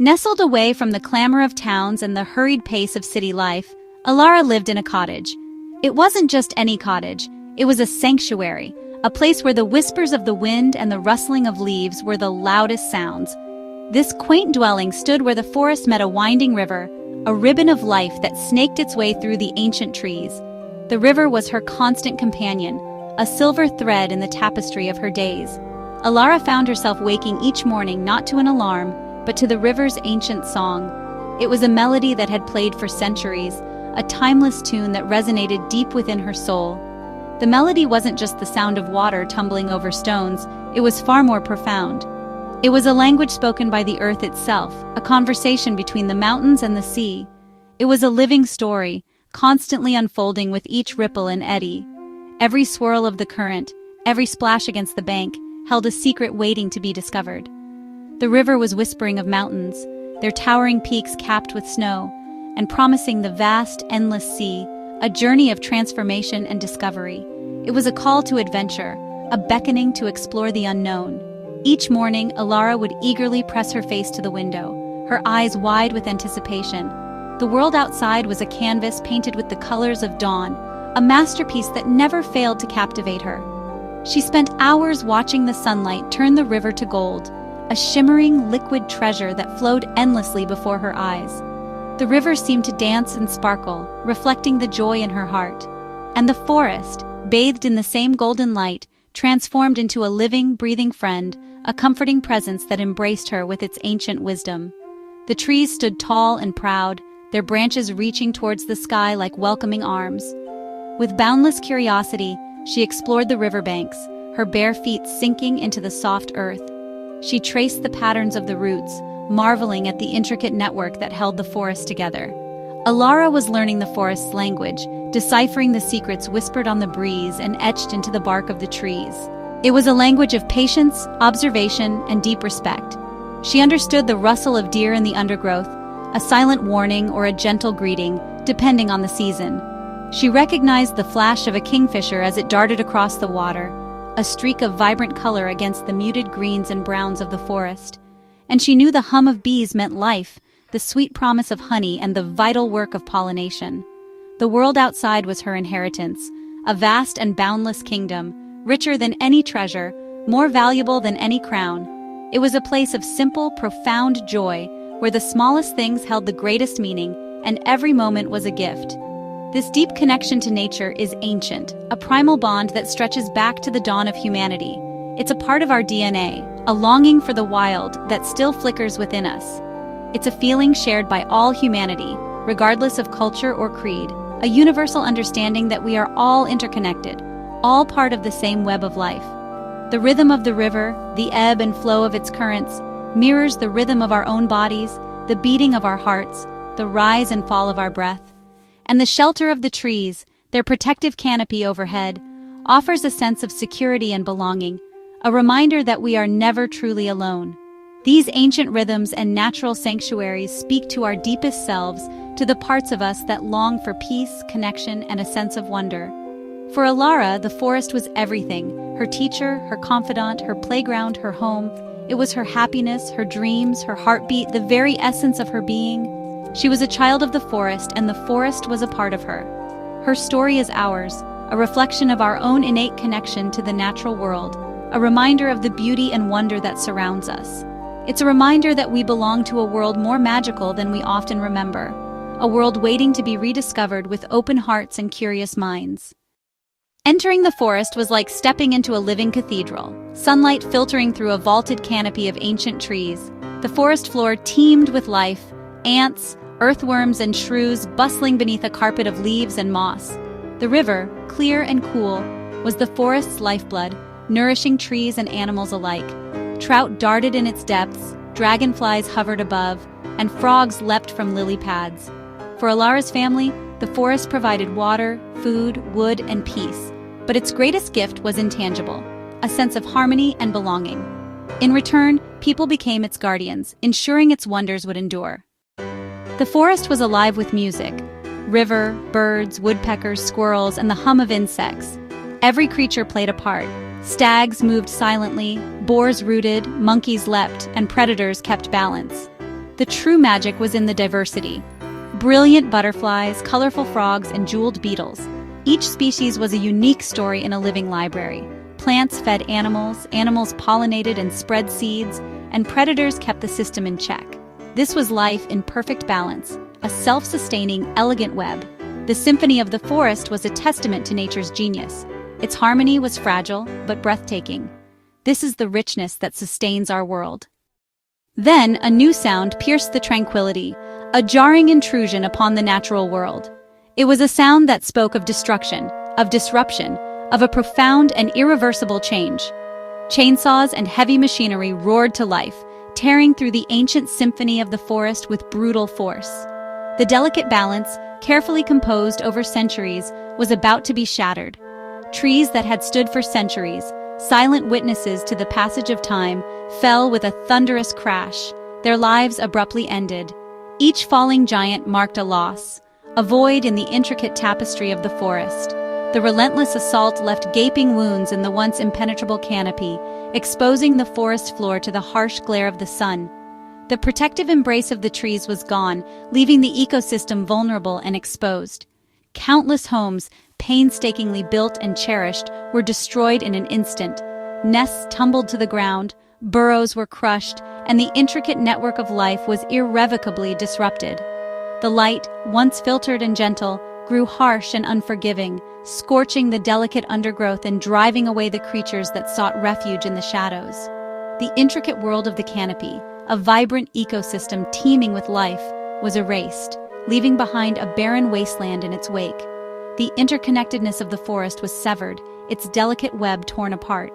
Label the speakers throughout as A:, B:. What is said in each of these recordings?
A: Nestled away from the clamor of towns and the hurried pace of city life, Alara lived in a cottage. It wasn't just any cottage, it was a sanctuary, a place where the whispers of the wind and the rustling of leaves were the loudest sounds. This quaint dwelling stood where the forest met a winding river, a ribbon of life that snaked its way through the ancient trees. The river was her constant companion, a silver thread in the tapestry of her days. Alara found herself waking each morning not to an alarm, but to the river's ancient song. It was a melody that had played for centuries, a timeless tune that resonated deep within her soul. The melody wasn't just the sound of water tumbling over stones, it was far more profound. It was a language spoken by the earth itself, a conversation between the mountains and the sea. It was a living story, constantly unfolding with each ripple and eddy. Every swirl of the current, every splash against the bank, held a secret waiting to be discovered. The river was whispering of mountains, their towering peaks capped with snow, and promising the vast, endless sea, a journey of transformation and discovery. It was a call to adventure, a beckoning to explore the unknown. Each morning, Alara would eagerly press her face to the window, her eyes wide with anticipation. The world outside was a canvas painted with the colors of dawn, a masterpiece that never failed to captivate her. She spent hours watching the sunlight turn the river to gold, a shimmering, liquid treasure that flowed endlessly before her eyes. The river seemed to dance and sparkle, reflecting the joy in her heart. And the forest, bathed in the same golden light, transformed into a living, breathing friend, a comforting presence that embraced her with its ancient wisdom. The trees stood tall and proud, their branches reaching towards the sky like welcoming arms. With boundless curiosity, she explored the riverbanks, her bare feet sinking into the soft earth. She traced the patterns of the roots, marveling at the intricate network that held the forest together. Alara was learning the forest's language, deciphering the secrets whispered on the breeze and etched into the bark of the trees. It was a language of patience, observation, and deep respect. She understood the rustle of deer in the undergrowth, a silent warning or a gentle greeting, depending on the season. She recognized the flash of a kingfisher as it darted across the water, a streak of vibrant color against the muted greens and browns of the forest. And she knew the hum of bees meant life, the sweet promise of honey and the vital work of pollination. The world outside was her inheritance, a vast and boundless kingdom, richer than any treasure, more valuable than any crown. It was a place of simple, profound joy, where the smallest things held the greatest meaning, and every moment was a gift. This deep connection to nature is ancient, a primal bond that stretches back to the dawn of humanity. It's a part of our DNA, a longing for the wild that still flickers within us. It's a feeling shared by all humanity, regardless of culture or creed, a universal understanding that we are all interconnected, all part of the same web of life. The rhythm of the river, the ebb and flow of its currents, mirrors the rhythm of our own bodies, the beating of our hearts, the rise and fall of our breath. And the shelter of the trees, their protective canopy overhead, offers a sense of security and belonging, a reminder that we are never truly alone. These ancient rhythms and natural sanctuaries speak to our deepest selves, to the parts of us that long for peace, connection, and a sense of wonder. For Alara, the forest was everything: her teacher, her confidant, her playground, her home. It was her happiness, her dreams, her heartbeat, the very essence of her being. She was a child of the forest, and the forest was a part of her. Her story is ours, a reflection of our own innate connection to the natural world, a reminder of the beauty and wonder that surrounds us. It's a reminder that we belong to a world more magical than we often remember, a world waiting to be rediscovered with open hearts and curious minds. Entering the forest was like stepping into a living cathedral, sunlight filtering through a vaulted canopy of ancient trees. The forest floor teemed with life, ants, earthworms, and shrews bustling beneath a carpet of leaves and moss. The river, clear and cool, was the forest's lifeblood, nourishing trees and animals alike. Trout darted in its depths, dragonflies hovered above, and frogs leapt from lily pads. For Alara's family, the forest provided water, food, wood, and peace, but its greatest gift was intangible, a sense of harmony and belonging. In return, people became its guardians, ensuring its wonders would endure. The forest was alive with music: river, birds, woodpeckers, squirrels, and the hum of insects. Every creature played a part. Stags moved silently, boars rooted, monkeys leapt, and predators kept balance. The true magic was in the diversity. Brilliant butterflies, colorful frogs, and jeweled beetles. Each species was a unique story in a living library. Plants fed animals, animals pollinated and spread seeds, and predators kept the system in check. This was life in perfect balance, a self-sustaining, elegant web. The Symphony of the Forest was a testament to nature's genius. Its harmony was fragile, but breathtaking. This is the richness that sustains our world. Then, a new sound pierced the tranquility, a jarring intrusion upon the natural world. It was a sound that spoke of destruction, of disruption, of a profound and irreversible change. Chainsaws and heavy machinery roared to life, tearing through the ancient symphony of the forest with brutal force. The delicate balance, carefully composed over centuries, was about to be shattered. Trees that had stood for centuries, silent witnesses to the passage of time, fell with a thunderous crash. Their lives abruptly ended. Each falling giant marked a loss, a void in the intricate tapestry of the forest. The relentless assault left gaping wounds in the once impenetrable canopy, exposing the forest floor to the harsh glare of the sun. The protective embrace of the trees was gone, leaving the ecosystem vulnerable and exposed. Countless homes, painstakingly built and cherished, were destroyed in an instant. Nests tumbled to the ground, burrows were crushed, and the intricate network of life was irrevocably disrupted. The light, once filtered and gentle, grew harsh and unforgiving, scorching the delicate undergrowth and driving away the creatures that sought refuge in the shadows. The intricate world of the canopy, a vibrant ecosystem teeming with life, was erased, leaving behind a barren wasteland in its wake. The interconnectedness of the forest was severed, its delicate web torn apart.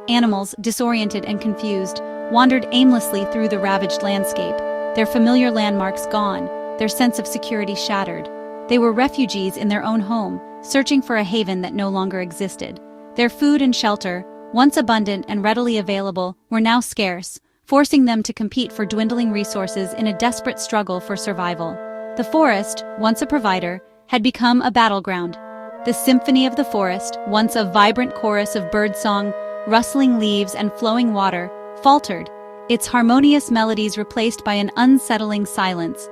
A: Animals, disoriented and confused, wandered aimlessly through the ravaged landscape, their familiar landmarks gone, their sense of security shattered. They were refugees in their own home, searching for a haven that no longer existed. Their food and shelter, once abundant and readily available, were now scarce, forcing them to compete for dwindling resources in a desperate struggle for survival. The forest, once a provider, had become a battleground. The Symphony of the Forest, once a vibrant chorus of birdsong, rustling leaves and flowing water, faltered, its harmonious melodies replaced by an unsettling silence.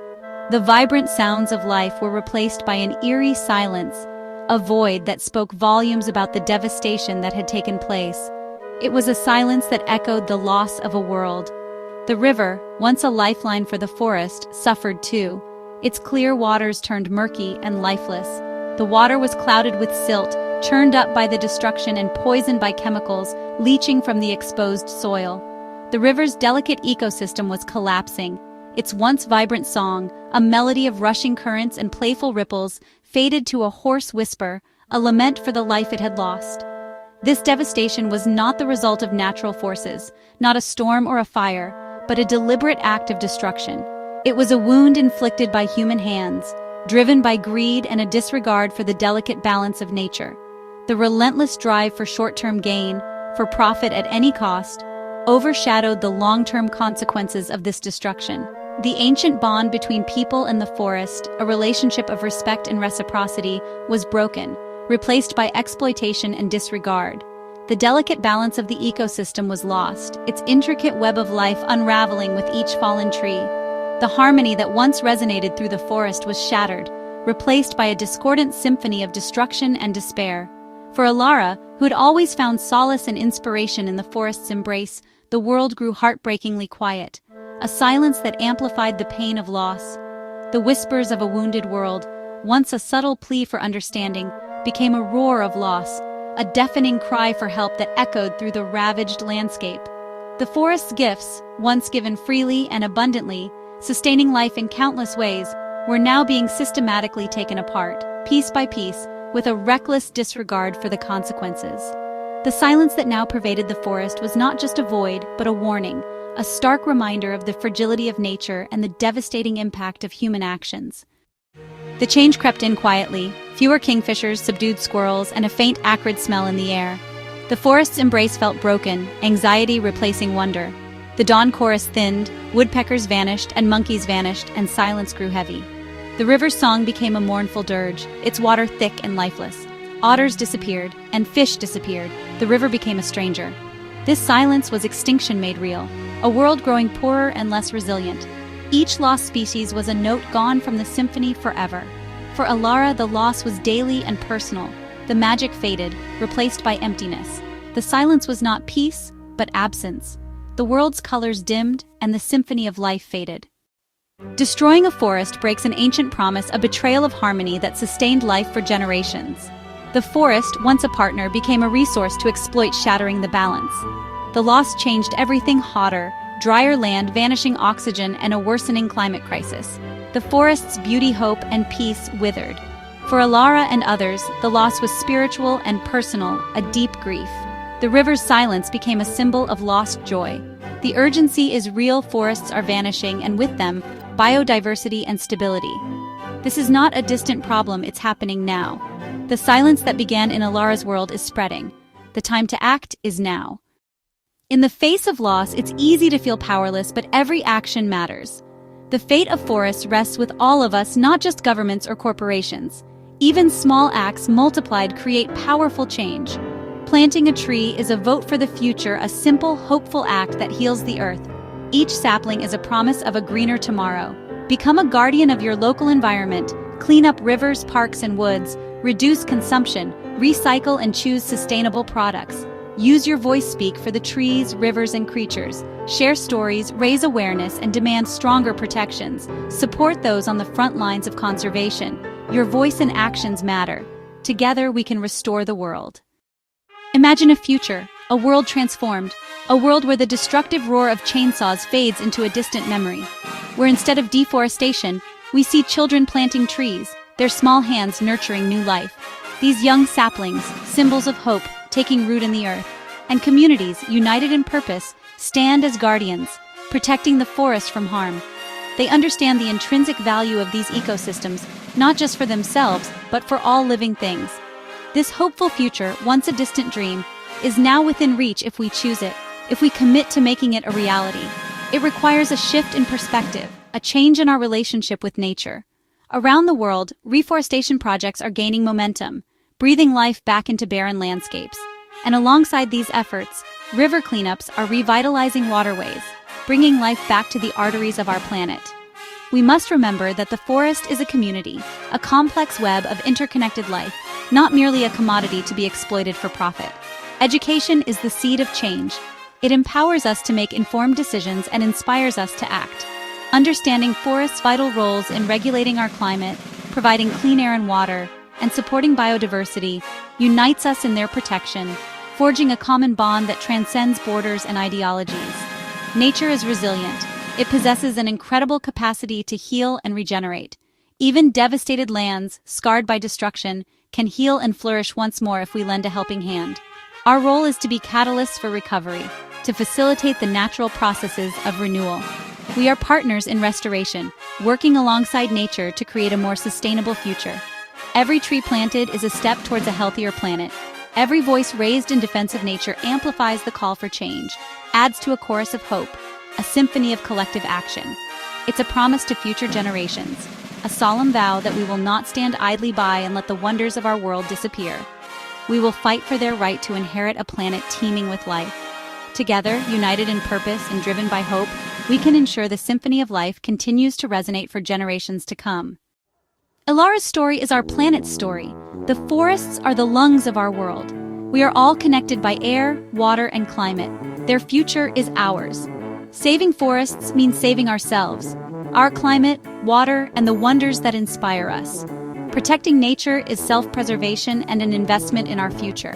A: The vibrant sounds of life were replaced by an eerie silence, a void that spoke volumes about the devastation that had taken place. It was a silence that echoed the loss of a world. The river, once a lifeline for the forest, suffered too. Its clear waters turned murky and lifeless. The water was clouded with silt, churned up by the destruction and poisoned by chemicals leaching from the exposed soil. The river's delicate ecosystem was collapsing. Its once vibrant song, a melody of rushing currents and playful ripples, faded to a hoarse whisper, a lament for the life it had lost. This devastation was not the result of natural forces, not a storm or a fire, but a deliberate act of destruction. It was a wound inflicted by human hands, driven by greed and a disregard for the delicate balance of nature. The relentless drive for short-term gain, for profit at any cost, overshadowed the long-term consequences of this destruction. The ancient bond between people and the forest, a relationship of respect and reciprocity, was broken, replaced by exploitation and disregard. The delicate balance of the ecosystem was lost, its intricate web of life unraveling with each fallen tree. The harmony that once resonated through the forest was shattered, replaced by a discordant symphony of destruction and despair. For Alara, who had always found solace and inspiration in the forest's embrace, the world grew heartbreakingly quiet, a silence that amplified the pain of loss. The whispers of a wounded world, once a subtle plea for understanding, became a roar of loss, a deafening cry for help that echoed through the ravaged landscape. The forest's gifts, once given freely and abundantly, sustaining life in countless ways, were now being systematically taken apart, piece by piece, with a reckless disregard for the consequences. The silence that now pervaded the forest was not just a void, but a warning, a stark reminder of the fragility of nature and the devastating impact of human actions. The change crept in quietly, fewer kingfishers, subdued squirrels, and a faint acrid smell in the air. The forest's embrace felt broken, anxiety replacing wonder. The dawn chorus thinned, woodpeckers vanished, and monkeys vanished, and silence grew heavy. The river's song became a mournful dirge, its water thick and lifeless. Otters disappeared, and fish disappeared. The river became a stranger. This silence was extinction made real, a world growing poorer and less resilient. Each lost species was a note gone from the symphony forever. For Alara, the loss was daily and personal. The magic faded, replaced by emptiness. The silence was not peace, but absence. The world's colors dimmed, and the symphony of life faded. Destroying a forest breaks an ancient promise, a betrayal of harmony that sustained life for generations. The forest, once a partner, became a resource to exploit, shattering the balance. The loss changed everything: hotter, drier land, vanishing oxygen, and a worsening climate crisis. The forest's beauty, hope, and peace withered. For Alara and others, the loss was spiritual and personal, a deep grief. The river's silence became a symbol of lost joy. The urgency is real: forests are vanishing, and with them, biodiversity and stability. This is not a distant problem, it's happening now. The silence that began in Alara's world is spreading. The time to act is now. In the face of loss, it's easy to feel powerless, but every action matters. The fate of forests rests with all of us, not just governments or corporations. Even small acts multiplied create powerful change. Planting a tree is a vote for the future, a simple, hopeful act that heals the earth. Each sapling is a promise of a greener tomorrow. Become a guardian of your local environment. Clean up rivers, parks, and woods. Reduce consumption. Recycle and choose sustainable products. Use your voice, speak for the trees, rivers, and creatures. Share stories, raise awareness, and demand stronger protections. Support those on the front lines of conservation. Your voice and actions matter. Together, we can restore the world. Imagine a future, a world transformed, a world where the destructive roar of chainsaws fades into a distant memory, where instead of deforestation, we see children planting trees, their small hands nurturing new life. These young saplings, symbols of hope, taking root in the earth, and communities, united in purpose, stand as guardians, protecting the forest from harm. They understand the intrinsic value of these ecosystems, not just for themselves, but for all living things. This hopeful future, once a distant dream, is now within reach if we choose it, if we commit to making it a reality. It requires a shift in perspective, a change in our relationship with nature. Around the world, reforestation projects are gaining momentum, breathing life back into barren landscapes. And alongside these efforts, river cleanups are revitalizing waterways, bringing life back to the arteries of our planet. We must remember that the forest is a community, a complex web of interconnected life, not merely a commodity to be exploited for profit. Education is the seed of change. It empowers us to make informed decisions and inspires us to act. Understanding forests' vital roles in regulating our climate, providing clean air and water, and supporting biodiversity unites us in their protection, forging a common bond that transcends borders and ideologies. Nature is resilient. It possesses an incredible capacity to heal and regenerate. Even devastated lands, scarred by destruction, can heal and flourish once more if we lend a helping hand. Our role is to be catalysts for recovery, to facilitate the natural processes of renewal. We are partners in restoration, working alongside nature to create a more sustainable future. Every tree planted is a step towards a healthier planet. Every voice raised in defense of nature amplifies the call for change, adds to a chorus of hope, a symphony of collective action. It's a promise to future generations, a solemn vow that we will not stand idly by and let the wonders of our world disappear. We will fight for their right to inherit a planet teeming with life. Together, united in purpose and driven by hope, we can ensure the Symphony of Life continues to resonate for generations to come. Alara's story is our planet's story. The forests are the lungs of our world. We are all connected by air, water, and climate. Their future is ours. Saving forests means saving ourselves, our climate, water, and the wonders that inspire us. Protecting nature is self-preservation and an investment in our future.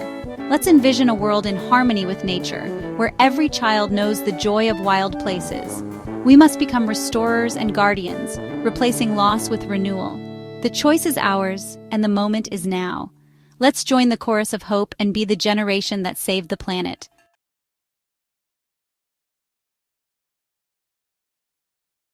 A: Let's envision a world in harmony with nature, where every child knows the joy of wild places. We must become restorers and guardians, replacing loss with renewal. The choice is ours, and the moment is now. Let's join the chorus of hope and be the generation that saved the planet.